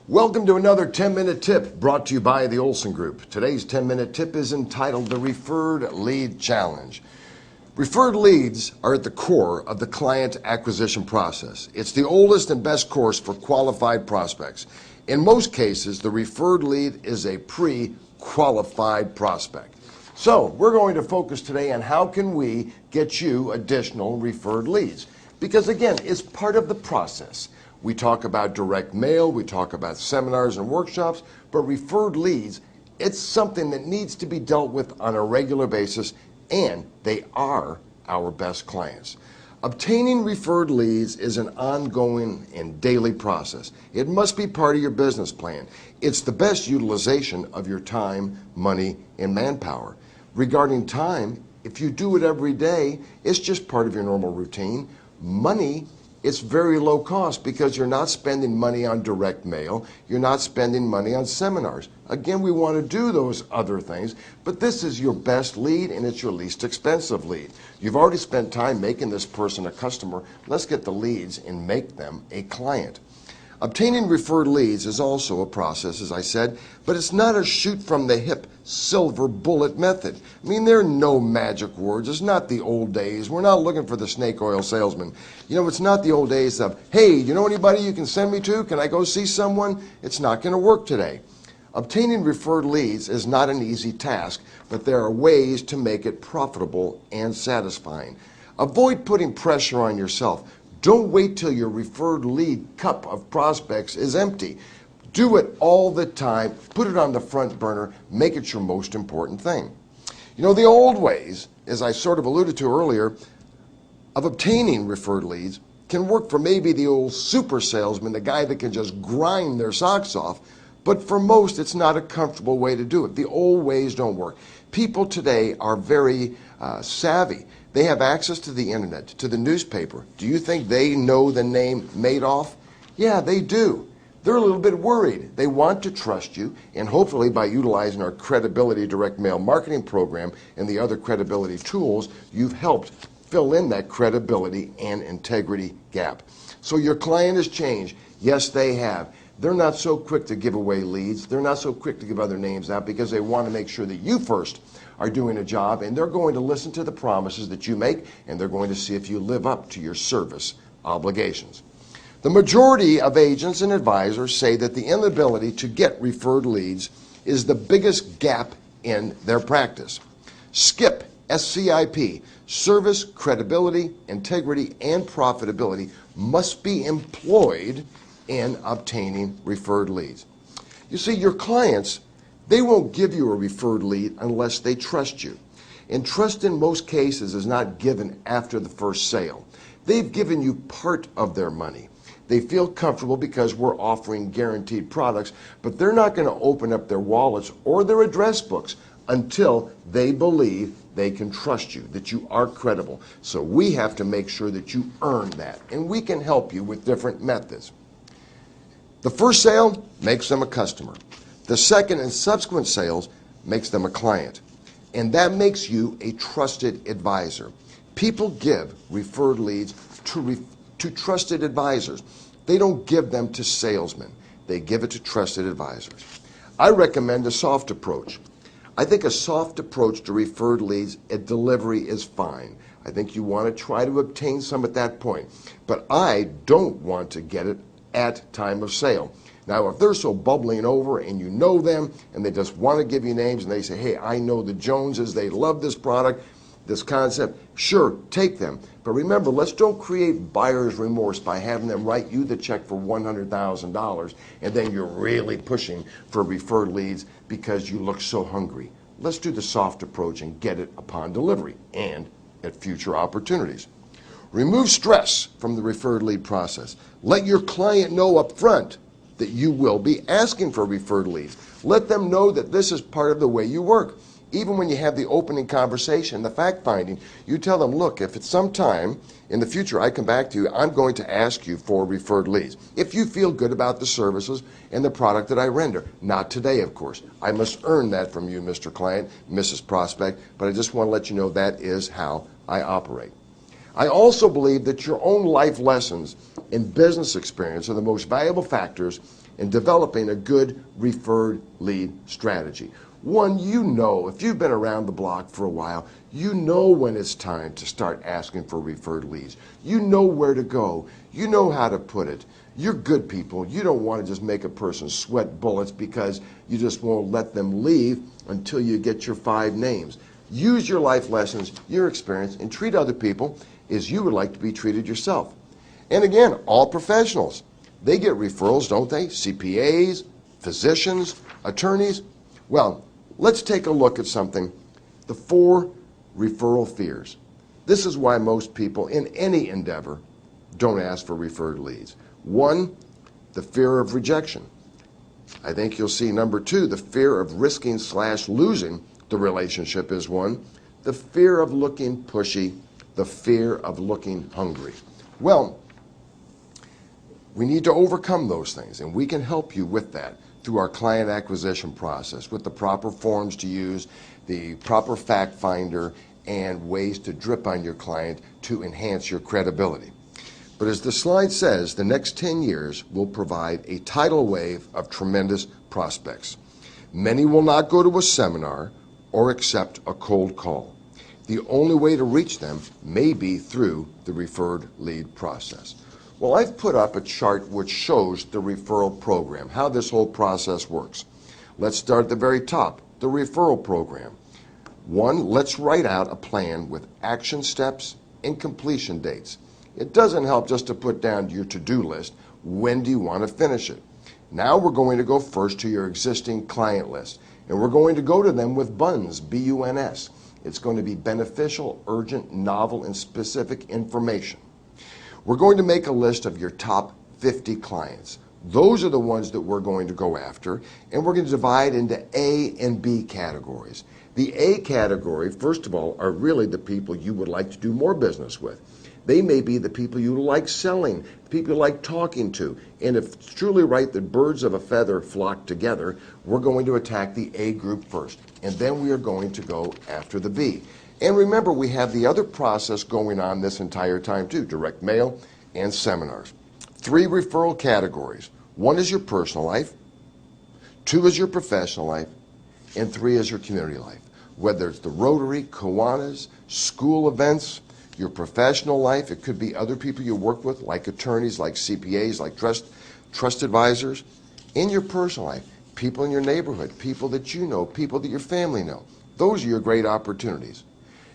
Welcome to another 10-minute tip brought to you by the Olson Group. Today's 10-minute tip is entitled the Referred Lead Challenge. Referred leads are at the core of the client acquisition process. It's the oldest and best course for qualified prospects. In most cases, the referred lead is a pre-qualified prospect. So we're going to focus today on how can we get you additional referred leads. Because again, it's part of the process. We talk about direct mail, we talk about seminars and workshops, but referred leads, it's something that needs to be dealt with on a regular basis, and they are our best clients. Obtaining referred leads is an ongoing and daily process. It must be part of your business plan. It's the best utilization of your time, money, and manpower. Regarding time, if you do it every day, it's just part of your normal routine. Money, it's very low cost because you're not spending money on direct mail. You're not spending money on seminars. Again, we want to do those other things, but this is your best lead and it's your least expensive lead. You've already spent time making this person a customer. Let's get the leads and make them a client. Obtaining referred leads is also a process, as I said, but it's not a shoot-from-the-hip silver bullet method. I mean, there are no magic words. It's not the old days. We're not looking for the snake oil salesman. You know, it's not the old days of, hey, you know anybody you can send me to? Can I go see someone? It's not going to work today. Obtaining referred leads is not an easy task, but there are ways to make it profitable and satisfying. Avoid putting pressure on yourself. Don't wait till your referred lead cup of prospects is empty. Do it all the time. Put it on the front burner. Make it your most important thing. You know, the old ways, as I sort of alluded to earlier, of obtaining referred leads can work for maybe the old super salesman, the guy that can just grind their socks off. But for most, it's not a comfortable way to do it. The old ways don't work. People today are very savvy. They have access to the internet, to the newspaper. Do you think they know the name Madoff? Yeah, they do. They're a little bit worried. They want to trust you, and hopefully by utilizing our credibility direct mail marketing program and the other credibility tools, you've helped fill in that credibility and integrity gap. So your client has changed. Yes, they have. They're not so quick to give away leads. They're not so quick to give other names out because they want to make sure that you first are doing a job, and they're going to listen to the promises that you make, and they're going to see if you live up to your service obligations. The majority of agents and advisors say that the inability to get referred leads is the biggest gap in their practice. SKIP, S-C-I-P, service, credibility, integrity, and profitability must be employed in obtaining referred leads. You see, your clients, they won't give you a referred lead unless they trust you. And trust in most cases is not given after the first sale. They've given you part of their money. They feel comfortable because we're offering guaranteed products, but they're not going to open up their wallets or their address books until they believe they can trust you, that you are credible. So we have to make sure that you earn that, and we can help you with different methods. The first sale makes them a customer. The second and subsequent sales makes them a client. And that makes you a trusted advisor. People give referred leads to trusted advisors. They don't give them to salesmen. They give it to trusted advisors. I recommend a soft approach. I think a soft approach to referred leads at delivery is fine. I think you want to try to obtain some at that point. But I don't want to get it at time of sale. Now, if they're so bubbling over and you know them and they just want to give you names and they say, hey, I know the Joneses, they love this product, this concept, sure, take them. But remember, let's don't create buyer's remorse by having them write you the check for $100,000 and then you're really pushing for referred leads because you look so hungry. Let's do the soft approach and get it upon delivery and at future opportunities. Remove stress from the referred lead process. Let your client know up front that you will be asking for referred leads. Let them know that this is part of the way you work. Even when you have the opening conversation, the fact-finding, you tell them, look, if at some time in the future I come back to you, I'm going to ask you for referred leads. If you feel good about the services and the product that I render. Not today, of course. I must earn that from you, Mr. Client, Mrs. Prospect, but I just want to let you know that is how I operate. I also believe that your own life lessons and business experience are the most valuable factors in developing a good referred lead strategy. One, you know, if you've been around the block for a while, you know when it's time to start asking for referred leads. You know where to go. You know how to put it. You're good people. You don't want to just make a person sweat bullets because you just won't let them leave until you get your 5 names. Use your life lessons, your experience, and treat other people as you would like to be treated yourself. And again, all professionals, they get referrals, don't they? CPAs, physicians, attorneys. Well, let's take a look at something, the 4 referral fears. This is why most people in any endeavor don't ask for referred leads. 1, the fear of rejection. I think you'll see number 2, the fear of risking/losing the relationship is 1. The fear of looking pushy, the fear of looking hungry. Well, we need to overcome those things, and we can help you with that through our client acquisition process with the proper forms to use, the proper fact finder, and ways to drip on your client to enhance your credibility. But as the slide says, the next 10 years will provide a tidal wave of tremendous prospects. Many will not go to a seminar or accept a cold call. The only way to reach them may be through the referred lead process. Well, I've put up a chart which shows the referral program, how this whole process works. Let's start at the very top, the referral program. 1, let's write out a plan with action steps and completion dates. It doesn't help just to put down your to-do list. When do you want to finish it? Now we're going to go first to your existing client list, and we're going to go to them with BUNS, B-U-N-S. It's going to be beneficial, urgent, novel, and specific information. We're going to make a list of your top 50 clients. Those are the ones that we're going to go after, and we're going to divide into A and B categories. The A category, first of all, are really the people you would like to do more business with. They may be the people you like selling, the people you like talking to. And if it's truly right that birds of a feather flock together, we're going to attack the A group first. And then we are going to go after the B. And remember, we have the other process going on this entire time too, direct mail and seminars. 3 referral categories. 1 is your personal life, 2 is your professional life, and 3 is your community life. Whether it's the Rotary, Kiwanis, school events, your professional life, it could be other people you work with, like attorneys, like CPAs, like trust advisors. In your personal life, people in your neighborhood, people that you know, people that your family know. Those are your great opportunities.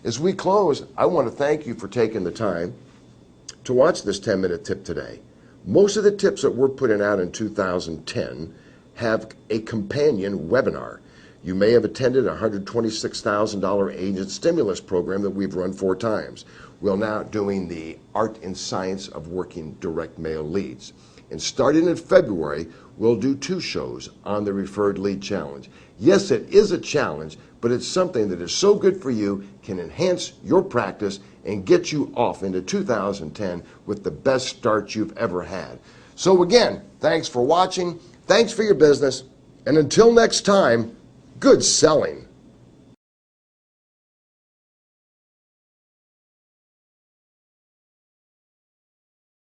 As we close, I want to thank you for taking the time to watch this 10-minute tip today. Most of the tips that we're putting out in 2010 have a companion webinar. You may have attended a $126,000 agent stimulus program that we've run 4 times. We're now doing the art and science of working direct mail leads. And starting in February, we'll do 2 shows on the Referred Lead Challenge. Yes, it is a challenge, but it's something that is so good for you, can enhance your practice, and get you off into 2010 with the best start you've ever had. So again, thanks for watching, thanks for your business, and until next time, good selling.